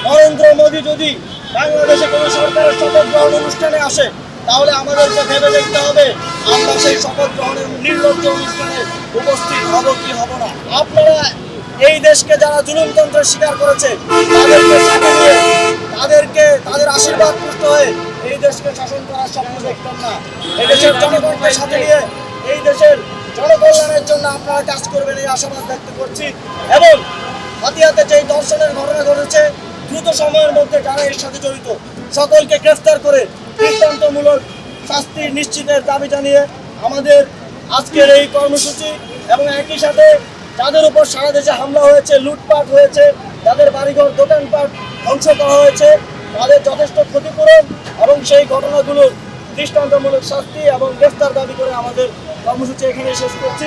নরেন্দ্র মোদী যদি বাংলাদেশে কোনো সরকারের শপথ গ্রহণ অনুষ্ঠানে আসে, তাহলে আমাদেরকে ভেবে দেখতে হবে আমরা সেই শপথ গ্রহণের নির্লজ্জ অনুষ্ঠানে উপস্থিত হব কি হব না। আপনারা এই দেশকে যারা জুলুমতন্ত্রের শিকার করেছে তাদেরকে সাথে নিয়ে তাদের আশীর্বাদ পুষ্ট হয়ে এই দেশকে শাসন করার স্বপ্ন দেখতেন না। এই দেশের জনগণকে সাথে নিয়ে এই দেশের জনকল্যাণের জন্য আপনারা কাজ করবেন এই আশাবাদ ব্যক্ত করছি। এবং হাতিয়াতে যেই ধর্ষণের ঘটনা ঘটেছে, দ্রুত সময়ের মধ্যে যারা এর সাথে জড়িত সকলকে গ্রেফতার করে দৃষ্টান্তমূলক শাস্তি নিশ্চিতের দাবি জানিয়ে আমাদের আজকের এই কর্মসূচি। এবং একই সাথে যাদের উপর সারা দেশে হামলা হয়েছে, লুটপাট হয়েছে, যাদের বাড়িঘর দোকানপাট ধ্বংস করা হয়েছে, তাদের যথেষ্ট ক্ষতিপূরণ এবং সেই ঘটনাগুলোর দৃষ্টান্তমূলক শাস্তি এবং গ্রেফতার দাবি করে আমাদের কর্মসূচি এখানে শেষ করছি।